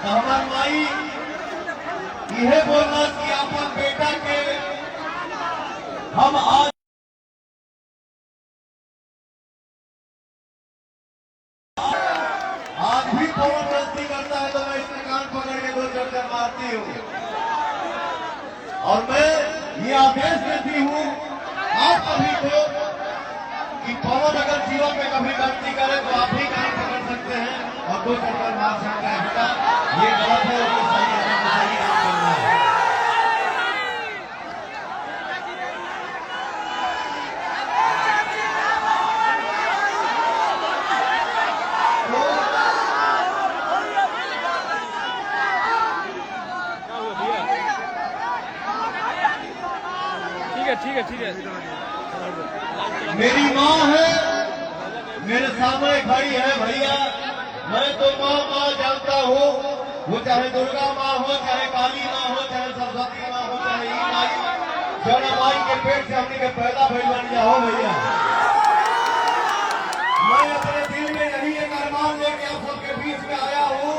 हमार माई यह बोलना कि अपन बेटा के हम आज भी पवन गलती करता है तो मैं इसका कान पकड़ के 2 चक्कर मारती हूँ। और मैं ये आदेश देती हूँ आप सभी को कि पवन अगर जीवन में कभी गलती करे तो आप ही कान पकड़ सकते हैं और 2 चक्कर मार सकते हैं। बेटा ये गलत है, वो सही है, सही काम करना है। ठीक है। मेरी माँ है, मेरे सामने खड़ी है भैया। मैं तो माँ जानता हूँ, वो चाहे दुर्गा माँ हो, चाहे काली माँ हो, चाहे सरस्वती माँ हो, चाहे ई माई, जौना माई के पेट से हमने के पैदा भइल बन जा हो भैया। मैं अपने दिल में यही एक अरमान लेके आप सबके बीच में आया हूँ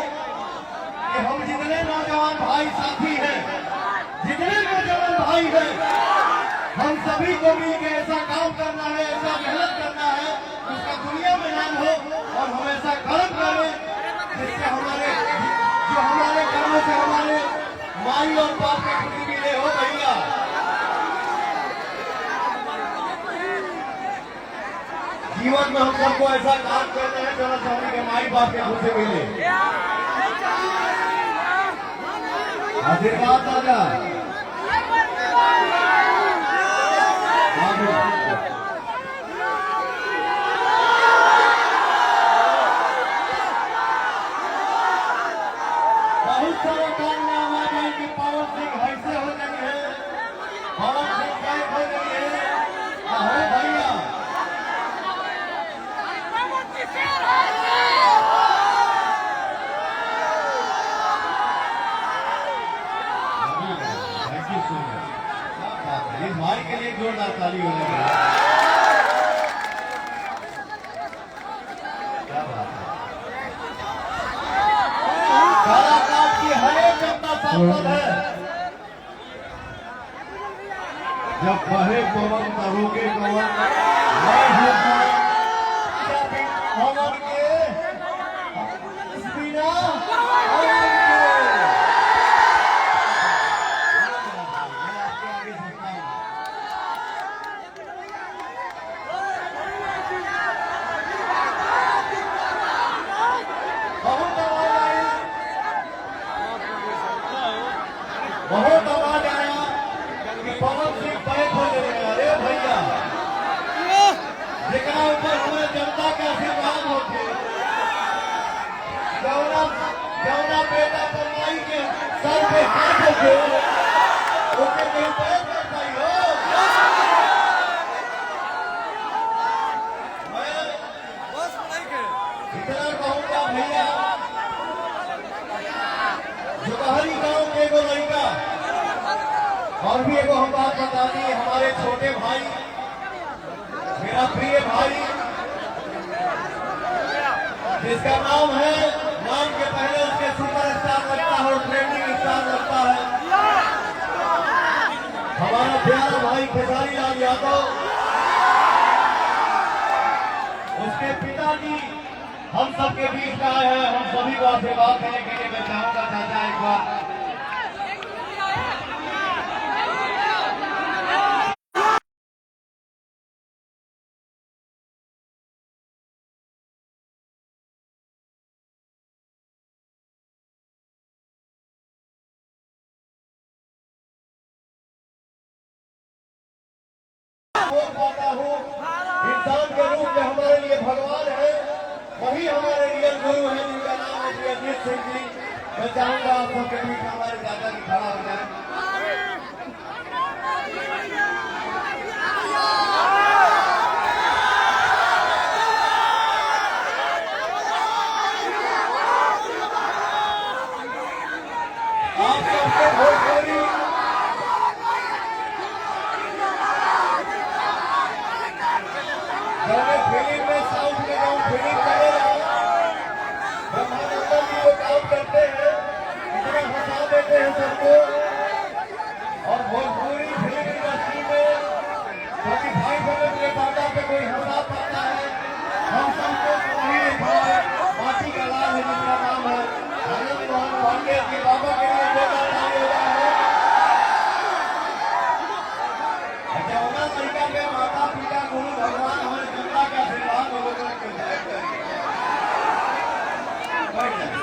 कि हम जितने नौजवान भाई साथी हैं, जितने नौजवान भाई हैं, हम सभी को मिलकर ऐसा काम करना है, ऐसा मेहनत करना है, उसका दुनिया में नाम हो और हम ऐसा कर्म करें जिससे हमारे कर्मों से हमारे माई और बाप के खुशी मिले हो भैया। जीवन में हम सबको ऐसा काम करना है जो हमारे के माई बाप के खुशी मिले। आशीर्वाद दादा बहुत सारे कारनाम आ गए कि पवन सिंह ऐसे हो गई है, पवन सिंह गायब हो गई है। हो भैया थैंक यू सो मच। इस भाई के लिए जोरदार ताली हो रही है। क्या बात है। काराकाट की हर एक जनता सांसद है। जब बहे पवन तरोगे पवन मैं हूँ पवन के बिना बहुत आवाज आया कि पवन सिंह बैक हो जाएगा। अरे भैया जितना ऊपर हमारे जनता के आशीर्वाद होते, जौना बेटा कमाई के सर पे हाथ होते ओके कोई बैक करता ही हो। मैं इतना कहूँगा भैया, जोहरी गांव के एगो लड़का और भी एगो हम बात बता दी, हमारे छोटे भाई, मेरा प्रिय भाई, जिसका नाम है, नाम के पहले उसके सुपरस्टार लगता है और ट्रेंडिंग स्टार लगता है, हमारा प्यारा भाई खेसारी लाल यादव। उसके पिताजी हम सबके बीच में आए हैं। हम सभी को आशीर्वाद देने के लिए मैं चाहूंगा चाचा एक बार बोल पाता हूँ। इंसान के रूप में हमारे लिए भगवान है, वही हमारे रियल गुरु है, जिनका नाम है श्री अजीत सिंह जी। मैं चाहूंगा आप सबके बीच हमारे दादा जी खड़ा हो जाए। आप सबके भोजपुरी फिल्म में साउथ में जाऊँ फिल्म करेगा, ब्रह्मानंदन जी वो काम करते हैं। बैठ जाए।